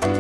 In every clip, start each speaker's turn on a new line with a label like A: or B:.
A: It's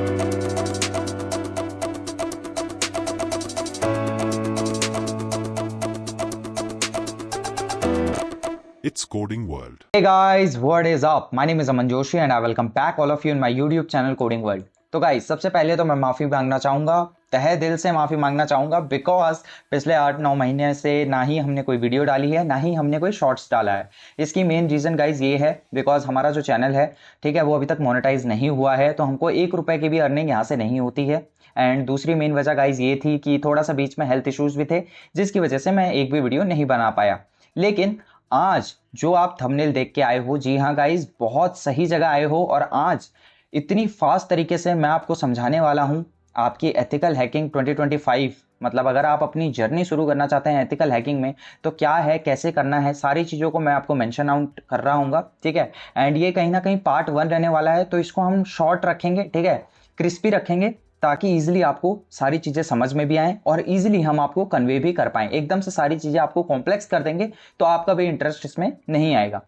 A: Coding World.
B: Hey guys, what is up? My name is Aman Joshi and I welcome back all of you in my YouTube channel Coding World. तो guys सबसे पहले तो मैं माफ़ी मांगना चाहूँगा, तहे दिल से माफ़ी मांगना चाहूँगा बिकॉज पिछले 8-9 महीने से ना ही हमने कोई वीडियो डाली है, ना ही हमने कोई शॉर्ट्स डाला है। इसकी मेन रीज़न गाइस ये है बिकॉज हमारा जो चैनल है, ठीक है, वो अभी तक मोनेटाइज नहीं हुआ है, तो हमको 1 रुपये की भी अर्निंग यहाँ से नहीं होती है। एंड दूसरी मेन वजह गाइज ये थी कि थोड़ा सा बीच में हेल्थ इश्यूज़ भी थे, जिसकी वजह से मैं एक भी वीडियो नहीं बना पाया। लेकिन आज जो आप थंबनेल देख के आए हो, जी हाँ गाइज, बहुत सही जगह आए हो। और आज इतनी फास्ट तरीके से मैं आपको समझाने वाला हूँ आपकी एथिकल हैकिंग 2025। मतलब अगर आप अपनी जर्नी शुरू करना चाहते हैं एथिकल हैकिंग में, तो क्या है, कैसे करना है, सारी चीज़ों को मैं आपको मेंशन आउट कर रहा हूँ, ठीक है। एंड ये कहीं ना कहीं पार्ट 1 रहने वाला है, तो इसको हम शॉर्ट रखेंगे, ठीक है, क्रिस्पी रखेंगे, ताकि इजीली आपको सारी चीज़ें समझ में भी आएँ और इजीली हम आपको कन्वे भी कर पाएँ। एकदम से सारी चीज़ें आपको कॉम्प्लेक्स कर देंगे तो आपका भी इंटरेस्ट इसमें नहीं आएगा।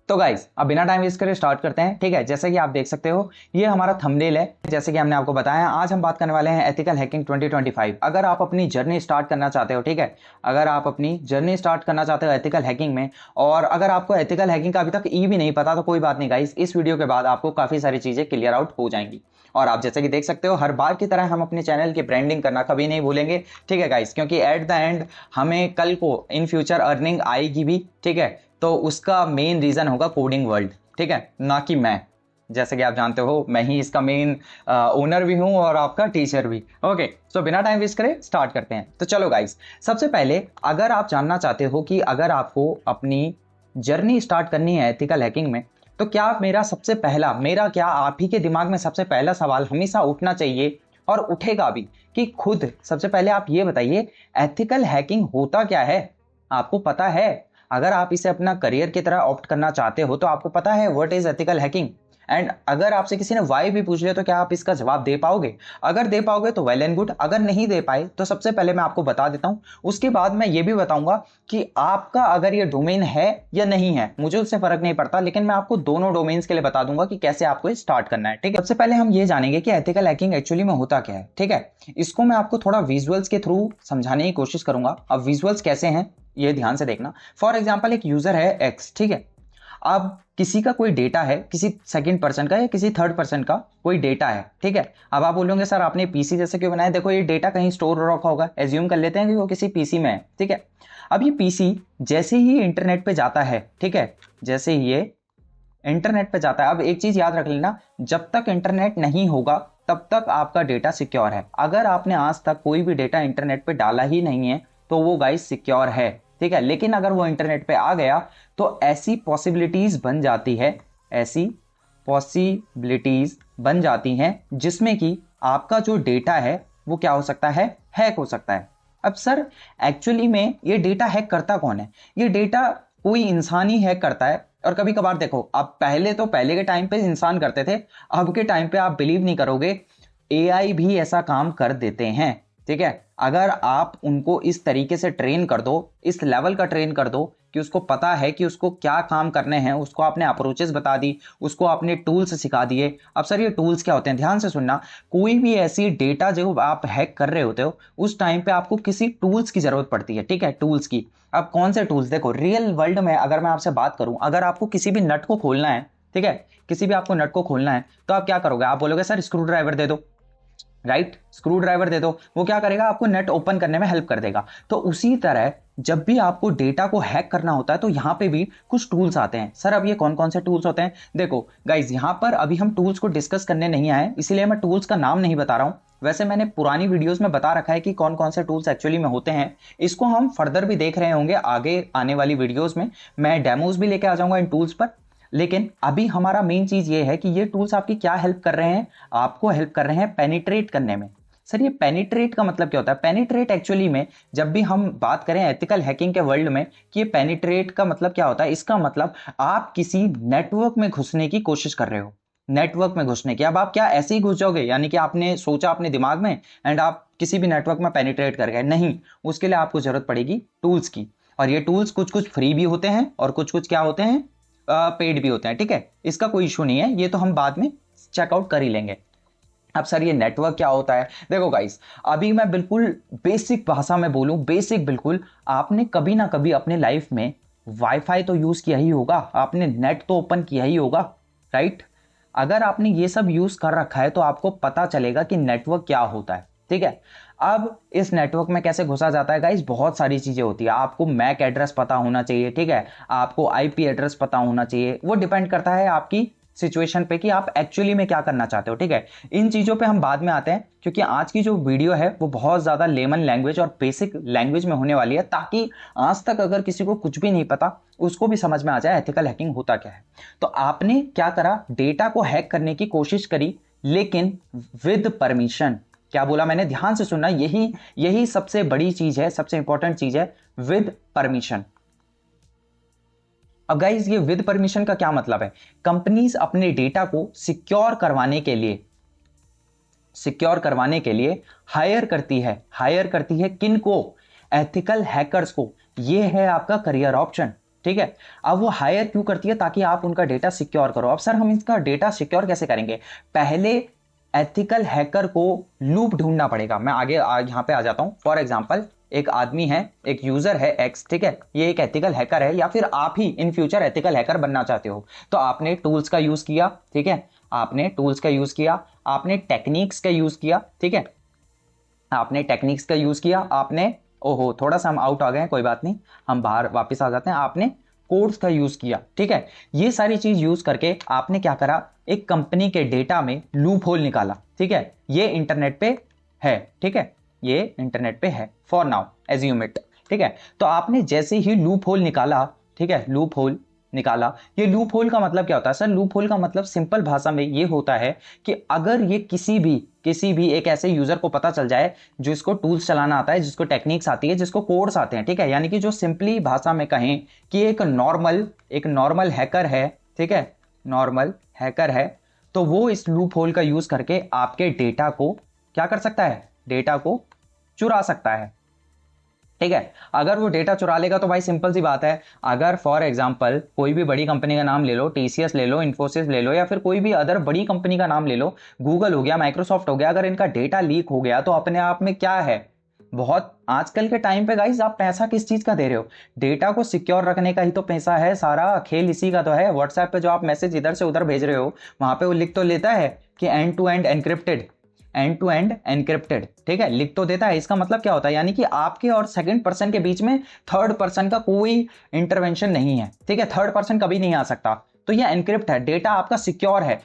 B: तो गाइस अब बिना टाइम वेस्ट करे स्टार्ट करते हैं, ठीक है। जैसे कि आप देख सकते हो ये हमारा थंबनेल है। जैसे कि हमने आपको बताया, आज हम बात करने वाले हैं एथिकल हैकिंग 2025। अगर आप अपनी जर्नी स्टार्ट करना चाहते हो, ठीक है, अगर आप अपनी जर्नी स्टार्ट करना चाहते हो एथिकल हैकिंग में, और अगर आपको एथिकल हैकिंग का अभी तक ई भी नहीं पता, तो कोई बात नहीं गाइस, इस वीडियो के बाद आपको काफ़ी सारी चीज़ें क्लियर आउट हो जाएंगी। और आप जैसे कि देख सकते हो, हर बार की तरह हम अपने चैनल की ब्रांडिंग करना कभी नहीं भूलेंगे, ठीक है गाइस, क्योंकि एट द एंड हमें कल को इन फ्यूचर अर्निंग आएगी भी, ठीक है। तो उसका मेन रीज़न होगा कोडिंग वर्ल्ड, ठीक है, ना कि मैं। जैसे कि आप जानते हो मैं ही इसका मेन ओनर भी हूं और आपका टीचर भी। ओके, सो बिना टाइम वेस्ट करे स्टार्ट करते हैं। तो चलो गाइस, सबसे पहले अगर आप जानना चाहते हो कि अगर आपको अपनी जर्नी स्टार्ट करनी है एथिकल हैकिंग में, तो क्या मेरा क्या आप ही के दिमाग में सबसे पहला सवाल हमेशा उठना चाहिए और उठेगा भी, कि खुद सबसे पहले आप ये बताइए एथिकल हैकिंग होता क्या है। आपको पता है? अगर आप इसे अपना करियर की तरह ऑप्ट करना चाहते हो तो आपको पता है what is ethical hacking. And अगर आपसे किसी ने वाई भी पूछ लिया तो क्या आप इसका जवाब दे पाओगे? अगर दे पाओगे तो वेल एंड गुड, अगर नहीं दे पाए तो सबसे पहले मैं आपको बता देता हूं, उसके बाद मैं ये भी बताऊंगा कि आपका अगर ये डोमेन है या नहीं है, मुझे उससे फर्क नहीं पड़ता, लेकिन मैं आपको दोनों डोमेन्स के लिए बता दूंगा कि कैसे आपको स्टार्ट करना है, ठीक है। सबसे पहले हम ये जानेंगे कि एथिकल हैकिंग एक्चुअली में होता क्या है, ठीक है। इसको मैं आपको थोड़ा विजुअल्स के थ्रू समझाने की कोशिश करूंगा। अब विजुअल्स कैसे हैं ये ध्यान से देखना। फॉर एग्जाम्पल एक यूजर है एक्स, ठीक है। अब किसी का कोई डेटा है, किसी सेकंड पर्सन का या किसी थर्ड पर्सन का कोई डेटा है, ठीक है। अब आप बोलोगे सर आपने पीसी जैसे क्यों बनाया? देखो ये डेटा कहीं स्टोर रखा होगा, एज्यूम कर लेते हैं कि वो किसी पीसी में है, ठीक है। अब ये पीसी जैसे ही इंटरनेट पे जाता है, ठीक है, जैसे ही ये इंटरनेट पे जाता है, अब एक चीज याद रख लेना, जब तक इंटरनेट नहीं होगा तब तक आपका डेटा सिक्योर है। अगर आपने आज तक कोई भी डेटा इंटरनेट पे डाला ही नहीं है तो वो गाइस सिक्योर है, ठीक है। लेकिन अगर वो इंटरनेट पे आ गया तो ऐसी पॉसिबिलिटीज बन जाती हैं जिसमें कि आपका जो डेटा है वो क्या हो सकता है, हैक हो सकता है। अब सर एक्चुअली में ये डेटा हैक करता कौन है? ये डेटा कोई इंसान ही हैक करता है। और कभी कभार देखो, अब पहले के टाइम पे इंसान करते थे, अब के टाइम पे आप बिलीव नहीं करोगे, एआई भी ऐसा काम कर देते हैं, ठीक है। अगर आप उनको इस तरीके से ट्रेन कर दो, इस लेवल का ट्रेन कर दो कि उसको पता है कि उसको क्या काम करने हैं, उसको आपने अप्रोचेस बता दी, उसको आपने टूल्स सिखा दिए। अब सर ये टूल्स क्या होते हैं? ध्यान से सुनना, कोई भी ऐसी डेटा जो आप हैक कर रहे होते हो उस टाइम पे आपको किसी टूल्स की जरूरत पड़ती है, ठीक है, टूल्स की। अब कौन से टूल्स? देखो रियल वर्ल्ड में अगर मैं आपसे बात करूं, अगर आपको किसी भी नट को खोलना है, ठीक है, किसी भी आपको नट को खोलना है, तो आप क्या करोगे? आप बोलोगे सर स्क्रू ड्राइवर दे दो, राइट, स्क्रू ड्राइवर दे दो। वो क्या करेगा? आपको नेट ओपन करने में हेल्प कर देगा। तो उसी तरह जब भी आपको डेटा को हैक करना होता है तो यहाँ पे भी कुछ टूल्स आते हैं। सर अब ये कौन कौन से टूल्स होते हैं? देखो गाइज, यहाँ पर अभी हम टूल्स को डिस्कस करने नहीं आए, इसीलिए मैं टूल्स का नाम नहीं बता रहा हूँ। वैसे मैंने पुरानी वीडियोस में बता रखा है कि कौन कौन से टूल्स एक्चुअली में होते हैं। इसको हम फर्दर भी देख रहे होंगे आगे आने वाली वीडियोस में, मैं डेमोज भी लेके आ जाऊंगा इन टूल्स पर। लेकिन अभी हमारा मेन चीज ये है कि ये टूल्स आपकी क्या हेल्प कर रहे हैं? आपको हेल्प कर रहे हैं पेनिट्रेट करने में। सर ये पेनिट्रेट का मतलब क्या होता है? पेनिट्रेट एक्चुअली में जब भी हम बात करें एथिकल हैकिंग के वर्ल्ड में कि ये पेनिट्रेट का मतलब क्या होता है, इसका मतलब आप किसी नेटवर्क में घुसने की कोशिश कर रहे हो, नेटवर्क में घुसने की। अब आप क्या ऐसे ही घुस जाओगे, यानी कि आपने सोचा अपने दिमाग में एंड आप किसी भी नेटवर्क में पेनिट्रेट कर गए? नहीं, उसके लिए आपको जरूरत पड़ेगी टूल्स की। और ये टूल्स कुछ कुछ फ्री भी होते हैं और कुछ कुछ क्या होते हैं, पेड भी होते हैं, ठीक है। इसका कोई इशू नहीं है, ये तो हम बाद में चेकआउट कर ही लेंगे। अब सर ये नेटवर्क क्या होता है? देखो गाइस, अभी मैं बिल्कुल बेसिक भाषा में बोलूं, बेसिक बिल्कुल, आपने कभी ना कभी अपने लाइफ में वाईफाई तो यूज किया ही होगा, आपने नेट तो ओपन किया ही होगा, राइट? अगर आपने ये सब यूज कर रखा है तो आपको पता चलेगा कि नेटवर्क क्या होता है, ठीक है? अब इस नेटवर्क में कैसे घुसा जाता है गाइस? बहुत सारी चीजें होती है। आपको मैक एड्रेस पता होना चाहिए, ठीक है? आपको आईपी एड्रेस पता होना चाहिए। वो डिपेंड करता है आपकी सिचुएशन पे कि आप एक्चुअली में क्या करना चाहते हो, ठीक है? इन चीजों पे हम बाद में आते हैं, क्योंकि आज की जो वीडियो है वो बहुत ज्यादा लेमन लैंग्वेज और बेसिक लैंग्वेज में होने वाली है, ताकि आज तक अगर किसी को कुछ भी नहीं पता उसको भी समझ में आ जाए एथिकल हैकिंग होता क्या है। तो आपने क्या करा? डेटा को हैक करने की कोशिश करी, लेकिन विद परमिशन। क्या बोला मैंने? ध्यान से सुनना, यही यही सबसे बड़ी चीज है, सबसे इंपॉर्टेंट चीज है, विद परमिशन। अब गाइस, ये विद परमिशन का क्या मतलब है? कंपनीज अपने डेटा को सिक्योर करवाने के लिए हायर करती है किन को? एथिकल हैकर्स को। ये है आपका करियर ऑप्शन, ठीक है? अब वो हायर क्यों करती है? ताकि आप उनका डेटा सिक्योर करो। अब सर हम इसका डेटा सिक्योर कैसे करेंगे? पहले एथिकल हैकर को लूप ढूंढना पड़ेगा। मैं आगे यहां पे आ जाता हूं। फॉर एग्जांपल, एक आदमी है, एक यूजर है एक्स, ठीक है? ये एक एथिकल हैकर है, या फिर आप ही इन फ्यूचर एथिकल हैकर बनना चाहते हो। तो आपने टूल्स का यूज किया, ठीक है? आपने टूल्स का यूज किया, आपने टेक्निक्स का यूज किया, ठीक है? आपने टेक्निक्स का यूज किया, आपने, ओहो थोड़ा सा हम आउट आ गए, कोई बात नहीं, हम बाहर वापस आ जाते हैं। आपने कोड्स का यूज किया, ठीक है? ये सारी चीज यूज करके आपने क्या करा? एक कंपनी के डेटा में लूप होल निकाला, ठीक है? ये इंटरनेट पे है, ठीक है? ये इंटरनेट पे है, फॉर नाउ एज्यूम इट, ठीक है? तो आपने जैसे ही लूप होल निकाला, ठीक है, लूप होल निकाला। ये लूप होल का मतलब क्या होता है? सर लूप होल का मतलब सिंपल भाषा में ये होता है कि अगर ये किसी भी एक ऐसे यूजर को पता चल जाए जिसको टूल्स चलाना आता है, जिसको टेक्निक्स आती है, जिसको कोड्स आते हैं, ठीक है? यानी कि जो सिंपली भाषा में कहें कि एक नॉर्मल हैकर है, ठीक है? नॉर्मल हैकर है, तो वो इस लूप होल का यूज करके आपके डेटा को क्या कर सकता है? डेटा को चुरा सकता है, ठीक है? अगर वो डेटा चुरा लेगा तो भाई सिंपल सी बात है, अगर फॉर एग्जांपल कोई भी बड़ी कंपनी का नाम ले लो, टीसीएस ले लो, इन्फोसिस ले लो, या फिर कोई भी अदर बड़ी कंपनी का नाम ले लो, गूगल हो गया, माइक्रोसॉफ्ट हो गया, अगर इनका डेटा लीक हो गया तो अपने आप में क्या है? बहुत आजकल के टाइम पे गाइस, आप पैसा किस चीज का दे रहे हो? डेटा को सिक्योर रखने का ही तो पैसा है, सारा खेल इसी का तो है। व्हाट्सएप पे जो आप मैसेज इधर से उधर भेज रहे हो, वहां पे वो लिख तो लेता है कि एंड टू एंड एनक्रिप्टेड, ठीक है? लिख तो देता है। इसका मतलब क्या होता है? यानी कि आपके और सेकंड पर्सन के बीच में थर्ड पर्सन का कोई इंटरवेंशन नहीं है, ठीक है? थर्ड पर्सन कभी नहीं आ सकता। तो ये एनक्रिप्ट है, डेटा आपका सिक्योर है।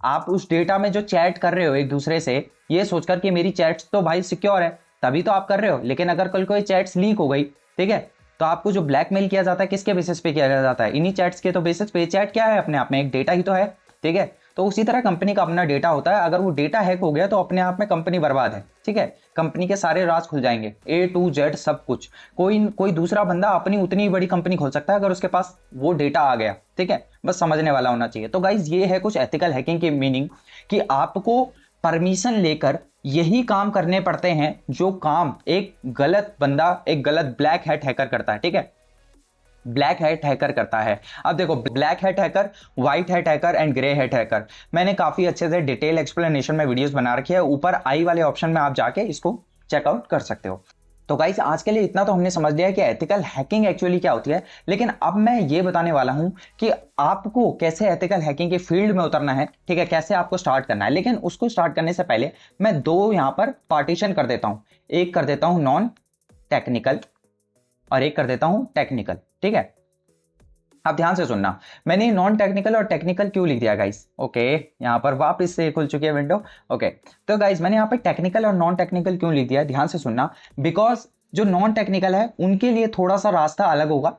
B: आप उस डेटा में जो चैट कर रहे हो एक दूसरे से, ये सोचकर कि मेरी चैट्स तो भाई सिक्योर है, तभी तो आप कर रहे हो। लेकिन अगर कल कोई चैट्स लीक हो गई, ठीक है, तो आपको जो ब्लैकमेल किया जाता है किसके बेसिस पे किया जाता है? इन्हीं चैट्स के तो बेसिस पे। चैट क्या है? अपने आप में एक डेटा ही तो है, ठीक है? तो उसी तरह कंपनी का अपना डेटा होता है। अगर वो डेटा हैक हो गया तो अपने आप में कंपनी बर्बाद है, ठीक है? कंपनी के सारे राज खुल जाएंगे, ए टू जेड सब कुछ। कोई दूसरा बंदा अपनी उतनी बड़ी कंपनी खोल सकता है अगर उसके पास वो डेटा आ गया, ठीक है? बस समझने वाला होना चाहिए। तो गाइज, ये है कुछ एथिकल हैकिंग की मीनिंग, कि आपको परमिशन लेकर यही काम करने पड़ते हैं जो काम एक गलत बंदा, एक गलत ब्लैक हैट हैकर करता है, ठीक है? ब्लैक हैट हैकर करता है। अब देखो, black hat hacker, white hat hacker and grey hat hacker, मैंने काफी अच्छे से डिटेल एक्सप्लेनेशन में वीडियोस बना रखी है, ऊपर आई वाले ऑप्शन में आप जाके इसको चेकआउट कर सकते हो। तो गाइस, आज के लिए इतना तो हमने समझ लिया है कि एथिकल हैकिंग एक्चुअली क्या होती है। लेकिन अब मैं ये बताने वाला हूं कि आपको कैसे एथिकल हैकिंग के फील्ड में उतरना है, ठीक है? कैसे आपको स्टार्ट करना है। लेकिन उसको स्टार्ट करने से पहले मैं दो यहां पर पार्टीशन कर देता हूं। एक कर देता हूं नॉन टेक्निकल और एक कर देता हूं टेक्निकल, ठीक है? अब ध्यान से सुनना, मैंने नॉन टेक्निकल और टेक्निकल क्यों लिख दिया गाइस? ओके, यहां पर वापस से खुल चुकी है विंडो। ओके, तो गाइस मैंने यहां पर टेक्निकल और नॉन टेक्निकल क्यों लिख दिया, ध्यान से सुनना। बिकॉज जो नॉन टेक्निकल है उनके लिए थोड़ा सा रास्ता अलग होगा।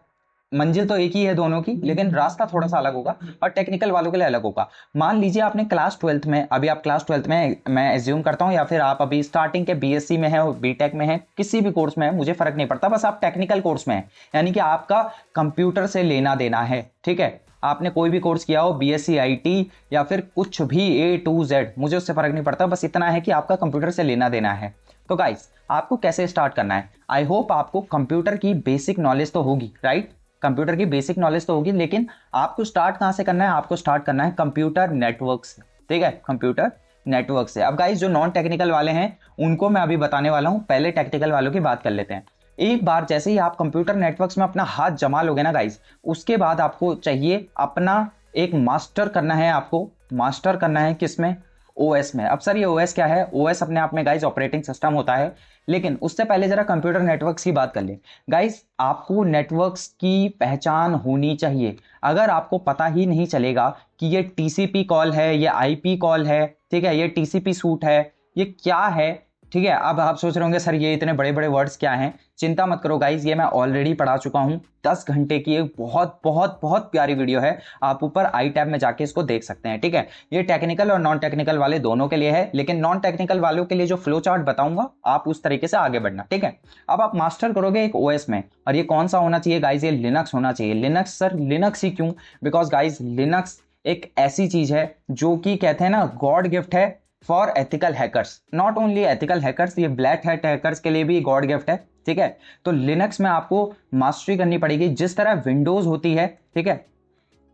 B: मंजिल तो एक ही है दोनों की, लेकिन रास्ता थोड़ा सा अलग होगा, और टेक्निकल वालों के लिए अलग होगा। मान लीजिए आपने क्लास 12th में, अभी आप क्लास 12th में, मैं एज्यूम करता हूं, या फिर आप अभी स्टार्टिंग के बीएससी में है, बीटेक में है, किसी भी कोर्स में है, मुझे फर्क नहीं पड़ता, बस आप टेक्निकल कोर्स में है। यानी कि आपका कंप्यूटर से लेना देना है, ठीक है? आपने कोई भी कोर्स किया हो, बीएससी आईटी या फिर कुछ भी ए टू जेड, मुझे उससे फर्क नहीं पड़ता, बस इतना है कि आपका कंप्यूटर से लेना देना है। तो गाइस, आपको कैसे स्टार्ट करना है? आई होप आपको कंप्यूटर की बेसिक नॉलेज तो होगी, राइट? कंप्यूटर की बेसिक नॉलेज तो होगी, लेकिन आपको स्टार्ट कहां से करना है? आपको स्टार्ट करना है कंप्यूटर नेटवर्क से, ठीक है? कंप्यूटर नेटवर्क से। अब गाइस जो नॉन टेक्निकल वाले हैं उनको मैं अभी बताने वाला हूं, पहले टेक्निकल वालों की बात कर लेते हैं। एक बार जैसे ही आप कंप्यूटर नेटवर्क्स में अपना हाथ जमा लोगे ना गाइस, उसके बाद आपको चाहिए अपना एक मास्टर करना है। आपको मास्टर करना है किसमें? ओएस में। अब सर ये ओएस क्या है? ओएस अपने आप में गाइस ऑपरेटिंग सिस्टम होता है, लेकिन उससे पहले जरा कंप्यूटर नेटवर्क्स की बात कर ले। गाइस आपको नेटवर्क्स की पहचान होनी चाहिए। अगर आपको पता ही नहीं चलेगा कि ये टीसीपी कॉल है, ये आईपी कॉल है, ठीक है, ये टीसीपी सूट है, ये क्या है, ठीक है। अब आप सोच रहे होंगे सर ये इतने बड़े बड़े वर्ड्स क्या हैं? चिंता मत करो गाइज, ये मैं ऑलरेडी पढ़ा चुका हूं। 10 घंटे की एक बहुत बहुत बहुत प्यारी वीडियो है, आप ऊपर आई टैब में जाके इसको देख सकते हैं, ठीक है। ये टेक्निकल और नॉन टेक्निकल वाले दोनों के लिए है, लेकिन नॉन टेक्निकल वालों के लिए जो फ्लो चार्ट बताऊंगा आप उस तरीके से आगे बढ़ना, ठीक है। अब आप मास्टर करोगे एक ओएस में, और ये कौन सा होना चाहिए गाइज? ये लिनक्स होना चाहिए। लिनक्स सर, लिनक्स ही क्यों? बिकॉज गाइज लिनक्स एक ऐसी चीज है जो कि कहते हैं ना गॉड गिफ्ट है for ethical hackers. Not only ethical hackers, ये ब्लैक हैट हैकर्स के लिए भी गॉड गिफ्ट है, ठीक है। तो लिनक्स में आपको मास्टरी करनी पड़ेगी। जिस तरह विंडोज होती है, ठीक है,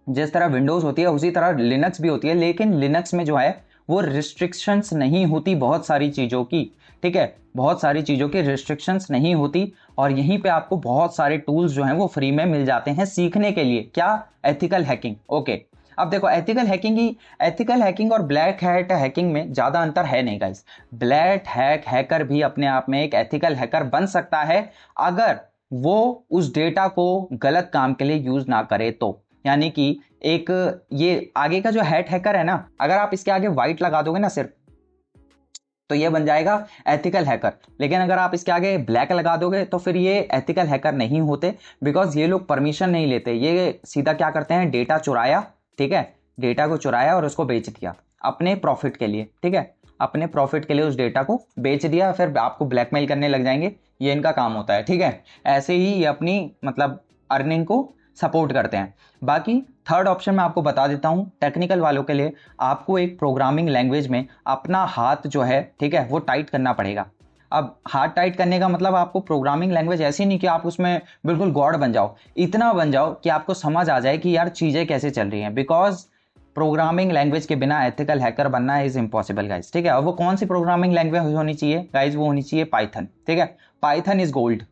B: जिस तरह विंडोज होती है उसी तरह लिनक्स भी होती है, लेकिन लिनक्स में जो है वो रिस्ट्रिक्शंस नहीं होती बहुत सारी चीजों की, ठीक है, बहुत सारी चीजों की रिस्ट्रिक्शंस नहीं होती। और यहीं पे आपको बहुत सारे टूल्स जो हैं वो फ्री में मिल जाते हैं सीखने के लिए। क्या? Ethical hacking. ओके, अब देखो एथिकल हैकिंग और ब्लैक हैट हैकिंग में ज्यादा अंतर है नहीं गाइस। ब्लैक हैकर भी अपने आप में एक एथिकल हैकर बन सकता है अगर वो उस डेटा को गलत काम के लिए यूज ना करे तो। यानी कि एक ये आगे का जो हैट हैकर है ना, अगर आप इसके आगे व्हाइट लगा दोगे ना सिर्फ, तो ये बन जाएगा एथिकल हैकर। लेकिन अगर आप इसके आगे ब्लैक लगा दोगे तो फिर ये एथिकल हैकर नहीं होते, बिकॉज ये लोग परमिशन नहीं लेते। ये सीधा क्या करते हैं, डेटा चुराया, ठीक है, डेटा को चुराया और उसको बेच दिया अपने प्रॉफिट के लिए, ठीक है, अपने प्रॉफिट के लिए उस डेटा को बेच दिया, फिर आपको ब्लैकमेल करने लग जाएंगे। ये इनका काम होता है, ठीक है। ऐसे ही ये अपनी मतलब अर्निंग को सपोर्ट करते हैं। बाकी थर्ड ऑप्शन मैं आपको बता देता हूं, टेक्निकल वालों के लिए आपको एक प्रोग्रामिंग लैंग्वेज में अपना हाथ जो है, ठीक है, वो टाइट करना पड़ेगा। अब हाथ टाइट करने का मतलब आपको प्रोग्रामिंग लैंग्वेज ऐसी नहीं कि आप उसमें बिल्कुल गॉड बन जाओ, इतना बन जाओ कि आपको समझ आ जाए कि यार चीजें कैसे चल रही हैं। बिकॉज प्रोग्रामिंग लैंग्वेज के बिना एथिकल हैकर बनना इज इम्पॉसिबल गाइज, ठीक है। और वो कौन सी प्रोग्रामिंग लैंग्वेज होनी चाहिए गाइज? वो होनी चाहिए पाइथन, ठीक है। पाइथन इज गोल्ड,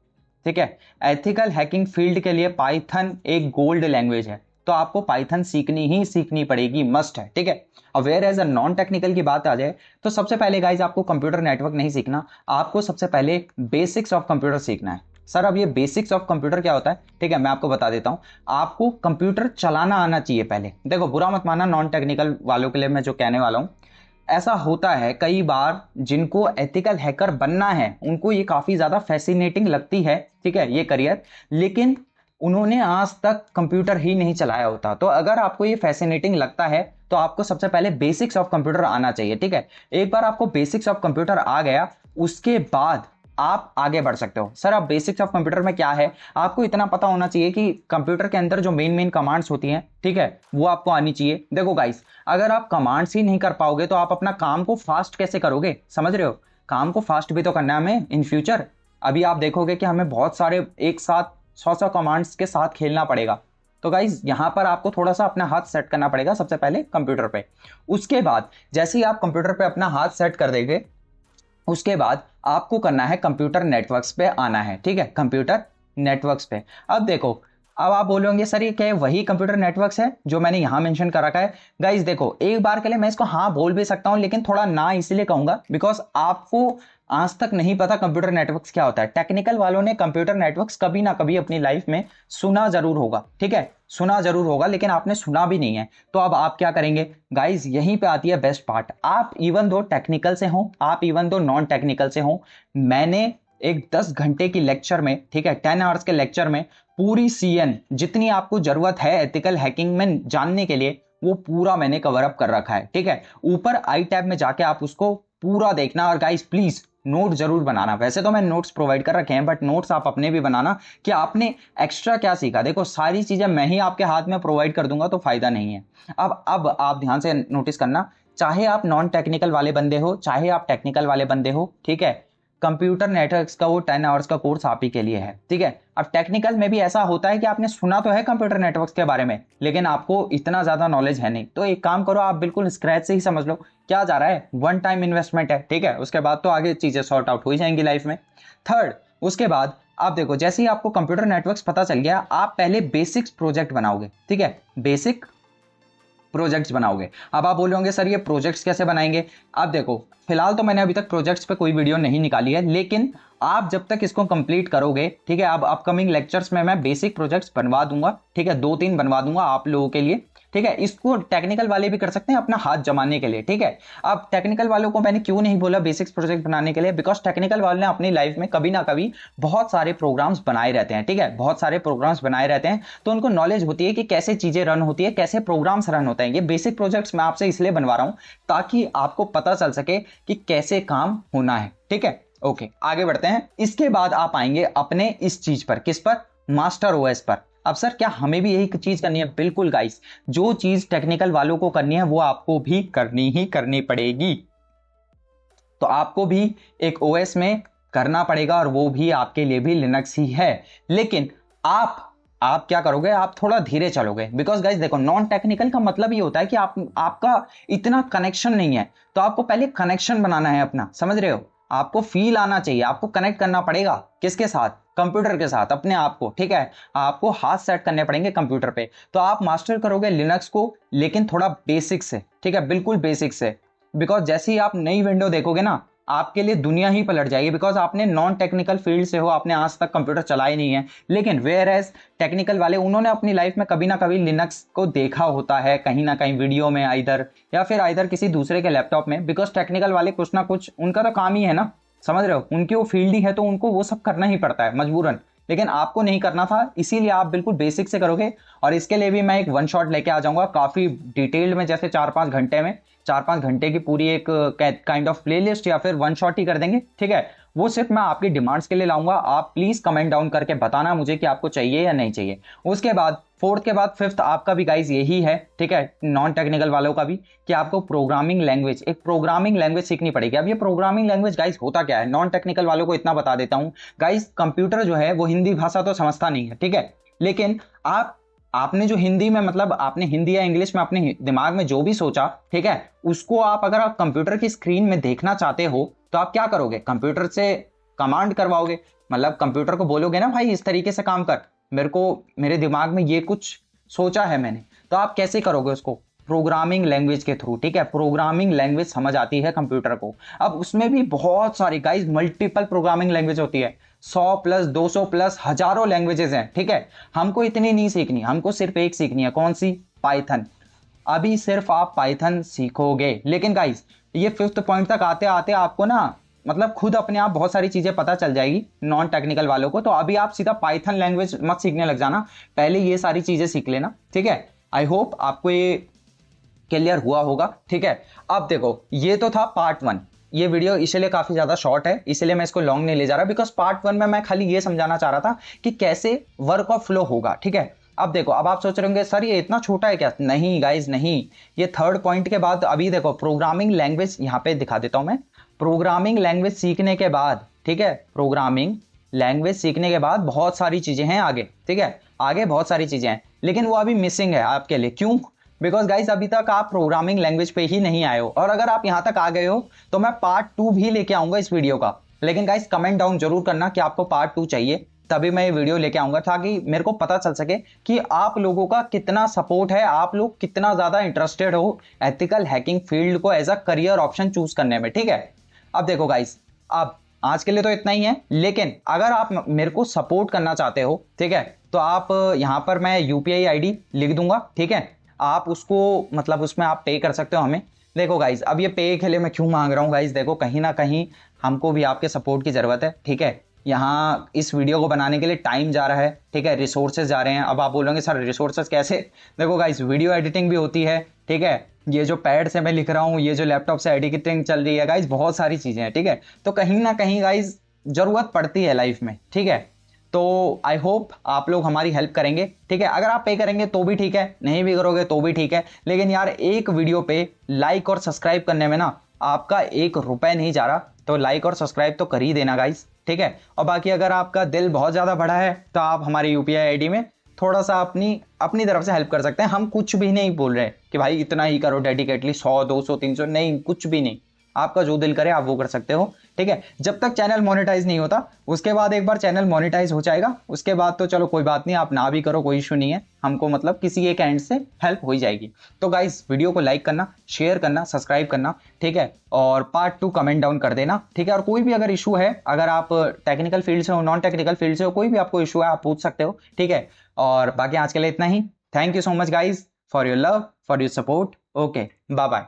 B: ठीक है। एथिकल हैकिंग फील्ड के लिए पाइथन एक गोल्ड लैंग्वेज है, तो आपको पाइथन सीखनी ही सीखनी पड़ेगी, मस्ट है, ठीक है। Aware as a non technical की बात आ जाए तो सबसे पहले गाइज आपको कंप्यूटर नेटवर्क नहीं सीखना, आपको सबसे पहले बेसिक्स ऑफ कंप्यूटर सीखना है। सर अब ये बेसिक्स ऑफ कंप्यूटर क्या होता है? ठीक है, मैं आपको बता देता हूं। आपको कंप्यूटर चलाना आना चाहिए पहले। देखो बुरा मत मानना नॉन टेक्निकल वालों के लिए मैं जो कहने वाला हूं, ऐसा होता है कई बार जिनको एथिकल हैकर बनना है उनको ये काफी ज्यादा फैसिनेटिंग लगती है, ठीक है, ये करियर, लेकिन उन्होंने आज तक कंप्यूटर ही नहीं चलाया होता। तो अगर आपको ये फैसिनेटिंग लगता है तो आपको सबसे पहले बेसिक्स ऑफ कंप्यूटर आना चाहिए, ठीक है। एक बार आपको बेसिक्स ऑफ कंप्यूटर आ गया, उसके बाद आप आगे बढ़ सकते हो। सर अब बेसिक्स ऑफ कंप्यूटर में क्या है? आपको इतना पता होना चाहिए कि कंप्यूटर के अंदर जो मेन कमांड्स होती हैं, ठीक है, वो आपको आनी चाहिए। देखो गाइस, अगर आप कमांड्स ही नहीं कर पाओगे तो आप अपना काम को फास्ट कैसे करोगे? समझ रहे हो? काम को फास्ट भी तो करना है हमें इन फ्यूचर। अभी आप देखोगे कि हमें बहुत सारे एक साथ 100 कमांड्स के साथ खेलना पड़ेगा। तो गाइज यहां पर आपको थोड़ा सा अपना हाथ सेट करना पड़ेगा सबसे पहले कंप्यूटर पे। उसके बाद जैसे ही आप कंप्यूटर पे अपना हाथ सेट कर देंगे, उसके बाद आपको करना है कंप्यूटर नेटवर्क्स पे आना है, ठीक है, कंप्यूटर नेटवर्क्स पे। अब देखो, अब आप बोलोगे सर ये क्या है? वही कंप्यूटर नेटवर्क्स है जो मैंने यहां मेंशन कर रखा है। गाइस देखो, एक बार के लिए मैं इसको हाँ बोल भी सकता हूं, लेकिन थोड़ा ना इसलिए कहूंगा बिकॉज आपको आज तक नहीं पता कंप्यूटर नेटवर्क्स क्या होता है। टेक्निकल वालों ने कंप्यूटर नेटवर्क्स कभी ना कभी अपनी लाइफ में सुना जरूर होगा, ठीक है, सुना जरूर होगा, लेकिन आपने सुना भी नहीं है। तो अब आप क्या करेंगे गाइज? यहीं पे आती है बेस्ट पार्ट। आप इवन दो टेक्निकल से हो, आप इवन दो नॉन टेक्निकल से हो, मैंने एक 10 घंटे की लेक्चर में, ठीक है, 10 आवर्स के लेक्चर में पूरी सीएन जितनी आपको जरूरत है एथिकल हैकिंग में जानने के लिए, वो पूरा मैंने कवर अप कर रखा है, ठीक है। ऊपर आई टैब में जाके आप उसको पूरा देखना। और गाइस प्लीज नोट जरूर बनाना। वैसे तो मैंने नोट्स प्रोवाइड कर रखे हैं, बट नोट्स आप अपने भी बनाना कि आपने एक्स्ट्रा क्या सीखा। देखो सारी चीजें मैं ही आपके हाथ में प्रोवाइड कर दूंगा तो फायदा नहीं है। अब आप ध्यान से नोटिस करना, चाहे आप नॉन टेक्निकल वाले बंदे हो, चाहे आप टेक्निकल वाले बंदे हो, ठीक है, कंप्यूटर नेटवर्क्स का वो 10 आवर्स का कोर्स आप ही के लिए है, ठीक है। अब टेक्निकल में भी ऐसा होता है कि आपने सुना तो है कंप्यूटर नेटवर्क्स के बारे में, लेकिन आपको इतना ज्यादा नॉलेज है नहीं, तो एक काम करो, आप बिल्कुल स्क्रैच से ही समझ लो क्या जा रहा है। वन टाइम इन्वेस्टमेंट है, ठीक है, उसके बाद तो आगे चीजें सॉर्ट आउट हो ही जाएंगी लाइफ में। थर्ड, उसके बाद आप देखो, जैसे ही आपको कंप्यूटर नेटवर्क्स पता चल गया, आप पहले बेसिक्स प्रोजेक्ट बनाओगे, ठीक है, बेसिक प्रोजेक्ट्स बनाओगे। अब आप बोल रहे होंगे सर ये प्रोजेक्ट्स कैसे बनाएंगे। अब देखो, फिलहाल तो मैंने अभी तक प्रोजेक्ट्स पे कोई वीडियो नहीं निकाली है, लेकिन आप जब तक इसको कंप्लीट करोगे, ठीक है, अब अपकमिंग लेक्चर्स में मैं बेसिक प्रोजेक्ट्स बनवा दूंगा, ठीक है, 2-3 बनवा दूंगा आप लोगों के लिए, ठीक है। इसको टेक्निकल वाले भी कर सकते हैं अपना हाथ जमाने के लिए, ठीक है। अब टेक्निकल वालों को मैंने क्यों नहीं बोला बेसिक्स प्रोजेक्ट बनाने के लिए, बिकॉज टेक्निकल वाले ने अपनी लाइफ में कभी ना कभी बहुत सारे प्रोग्राम्स बनाए रहते हैं, ठीक है, बहुत सारे प्रोग्राम्स बनाए रहते हैं, तो उनको नॉलेज होती है कि कैसे चीजें रन होती है, कैसे प्रोग्राम्स रन होते हैं। ये बेसिक प्रोजेक्ट्स मैं आपसे इसलिए बनवा रहा हूं ताकि आपको पता चल सके कि कैसे काम होना है, ठीक है। ओके, आगे बढ़ते हैं। इसके बाद आप आएंगे अपने इस चीज पर, किस पर, मास्टर ओएस पर। अब सर क्या हमें भी यही चीज करनी है? बिल्कुल गाइस, जो चीज टेक्निकल वालों को करनी है वो आपको भी करनी ही करनी पड़ेगी। तो आपको भी एक ओएस में करना पड़ेगा, और वो भी आपके लिए भी लिनक्स ही है। लेकिन आप क्या करोगे, आप थोड़ा धीरे चलोगे, बिकॉज गाइस देखो, नॉन टेक्निकल का मतलब ये होता है कि आपका इतना कनेक्शन नहीं है, तो आपको पहले कनेक्शन बनाना है अपना, समझ रहे हो। आपको फील आना चाहिए, आपको कनेक्ट करना पड़ेगा किसके साथ, कंप्यूटर के साथ, अपने आप को, ठीक है। आपको हाथ सेट करने पड़ेंगे कंप्यूटर पे। तो आप मास्टर करोगे लिनक्स को, लेकिन थोड़ा बेसिक से, ठीक है, बिल्कुल बेसिक से। बिकॉज जैसे ही आप नई विंडो देखोगे ना, आपके लिए दुनिया ही पलट जाएगी, बिकॉज आपने नॉन टेक्निकल फील्ड से हो, आपने आज तक कंप्यूटर चलाया नहीं है। लेकिन वेयर एज टेक्निकल वाले, उन्होंने अपनी लाइफ में कभी ना कभी लिनक्स को देखा होता है कहीं ना कहीं वीडियो में, आइदर या फिर आइदर किसी दूसरे के लैपटॉप में। बिकॉज टेक्निकल वाले कुछ ना कुछ, उनका तो काम ही है ना, समझ रहे हो, उनकी वो फील्ड ही है, तो उनको वो सब करना ही पड़ता है मजबूरन। लेकिन आपको नहीं करना था, इसीलिए आप बिल्कुल बेसिक से करोगे। और इसके लिए भी मैं एक वन शॉट लेके आ जाऊंगा काफी डिटेल्ड में, जैसे 4-5 घंटे में, 4-5 घंटे की पूरी एक काइंड ऑफ प्लेलिस्ट, या फिर वन शॉट ही कर देंगे, ठीक है। वो सिर्फ मैं आपकी डिमांड्स के लिए लाऊंगा। आप प्लीज कमेंट डाउन करके बताना मुझे कि आपको चाहिए या नहीं चाहिए। उसके बाद फोर्थ के बाद फिफ्थ आपका भी गाइज यही है, ठीक है, नॉन टेक्निकल वालों का भी, कि आपको प्रोग्रामिंग लैंग्वेज, एक प्रोग्रामिंग लैंग्वेज सीखनी पड़ेगी। अब ये प्रोग्रामिंग लैंग्वेज गाइज होता क्या है, नॉन टेक्निकल वालों को इतना बता देता हूं गाइज, कंप्यूटर जो है वो हिंदी भाषा तो समझता नहीं है, ठीक है, लेकिन आपने जो हिंदी में, मतलब आपने हिंदी या इंग्लिश में अपने दिमाग में जो भी सोचा, ठीक है, उसको अगर आप कंप्यूटर की स्क्रीन में देखना चाहते हो, तो आप क्या करोगे, कंप्यूटर से कमांड करवाओगे। मतलब कंप्यूटर को बोलोगे ना, भाई इस तरीके से काम कर, मेरे दिमाग में ये कुछ सोचा है मैंने। तो आप कैसे करोगे उसको, प्रोग्रामिंग लैंग्वेज के थ्रू, ठीक है। प्रोग्रामिंग लैंग्वेज समझ आती है कंप्यूटर को। अब उसमें भी बहुत सारी गाइस मल्टीपल प्रोग्रामिंग लैंग्वेज होती है, 100+, 200+, हजारों लैंग्वेजेस हैं, ठीक है। हमको इतनी नहीं सीखनी, हमको सिर्फ एक सीखनी है, कौन सी, पाइथन। अभी सिर्फ आप पाइथन सीखोगे। लेकिन गाइस ये फिफ्थ पॉइंट तक आते आते आपको ना, मतलब खुद अपने आप बहुत सारी चीजें पता चल जाएगी नॉन टेक्निकल वालों को। तो अभी आप सीधा पाइथन लैंग्वेज मत सीखने लग जाना, पहले ये सारी चीजें सीख लेना, ठीक है। आई होप आपको ये क्लियर हुआ होगा, ठीक है। अब देखो, ये तो था पार्ट 1। ये वीडियो इसलिए काफी ज्यादा शॉर्ट है, इसलिए मैं इसको लॉन्ग नहीं ले जा रहा, बिकॉज पार्ट 1 में मैं खाली ये समझाना चाह रहा था कि कैसे वर्क ऑफ फ्लो होगा, ठीक है। अब देखो, अब आप सोच रहे होंगे सर ये इतना छोटा है क्या? नहीं गाइज नहीं, ये थर्ड पॉइंट के बाद अभी देखो प्रोग्रामिंग लैंग्वेज, यहाँ पे दिखा देता हूं मैं। प्रोग्रामिंग लैंग्वेज सीखने के बाद, ठीक है, प्रोग्रामिंग लैंग्वेज सीखने के बाद बहुत सारी चीजें हैं आगे, ठीक है, आगे बहुत सारी चीजें हैं, लेकिन वो अभी मिसिंग है आपके लिए। क्यों? बिकॉज गाइज अभी तक आप प्रोग्रामिंग लैंग्वेज पे ही नहीं आए हो, और अगर आप यहां तक आ गए हो तो मैं पार्ट 2 भी लेके आऊंगा इस वीडियो का। लेकिन गाइज कमेंट डाउन जरूर करना कि आपको पार्ट 2 चाहिए, तभी मैं ये वीडियो लेके आऊंगा, ताकि मेरे को पता चल सके कि आप लोगों का कितना सपोर्ट है, आप लोग कितना ज्यादा इंटरेस्टेड हो एथिकल हैकिंग फील्ड को as a career option choose करने में, ठीक है। अब देखो गाइस, अब आज के लिए तो इतना ही है, लेकिन अगर आप मेरे को सपोर्ट करना चाहते हो, ठीक है, तो आप यहां पर मैं यूपीआई आईडी लिख दूंगा, ठीक है, आप उसको मतलब उसमें आप पे कर सकते हो हमें। देखो गाइस, अब ये पे के लिए मैं क्यों मांग रहा हूँ गाइस, देखो कहीं ना कहीं हमको भी आपके सपोर्ट की जरूरत है, ठीक है। यहाँ इस वीडियो को बनाने के लिए टाइम जा रहा है, ठीक है, रिसोर्सेज जा रहे हैं। अब आप बोलोगे सर रिसोर्सेज कैसे? देखो गाइस, वीडियो एडिटिंग भी होती है, ठीक है, ये जो पैड से मैं लिख रहा हूँ, ये जो लैपटॉप से एडिटिंग चल रही है गाइस, बहुत सारी चीजें हैं, ठीक है। तो कहीं ना कहीं गाइस जरूरत पड़ती है लाइफ में, ठीक है। तो आई होप आप लोग हमारी हेल्प करेंगे, ठीक है। अगर आप पे करेंगे तो भी ठीक है, नहीं भी करोगे तो भी ठीक है, लेकिन यार एक वीडियो पे लाइक और सब्सक्राइब करने में ना आपका 1 रुपए नहीं जा रहा, तो लाइक और सब्सक्राइब तो कर ही देना गाइस, ठीक है। और बाकी अगर आपका दिल बहुत ज़्यादा बड़ा है तो आप हमारे यूपीआई आईडी में थोड़ा सा अपनी अपनी तरफ से हेल्प कर सकते हैं। हम कुछ भी नहीं बोल रहे कि भाई इतना ही करो डेडिकेटली, 100 200 300 नहीं, कुछ भी नहीं। आपका जो दिल करे आप वो कर सकते हो, ठीक है। जब तक चैनल मोनेटाइज नहीं होता, उसके बाद एक बार चैनल मोनेटाइज हो जाएगा, उसके बाद तो चलो कोई बात नहीं, आप ना भी करो, कोई इशू नहीं है। हमको मतलब किसी एक एंड से हेल्प हो ही जाएगी। तो गाइस वीडियो को लाइक करना, शेयर करना, सब्सक्राइब करना, ठीक है। और पार्ट 2 कमेंट डाउन कर देना, ठीक है। और कोई भी अगर इशू है, अगर आप टेक्निकल फील्ड से हो, नॉन टेक्निकल फील्ड से हो, कोई भी आपको इशू है आप पूछ सकते हो, ठीक है। और बाकी आज के लिए इतना ही। Thank you so much guys for your love, for your support. Okay, bye bye.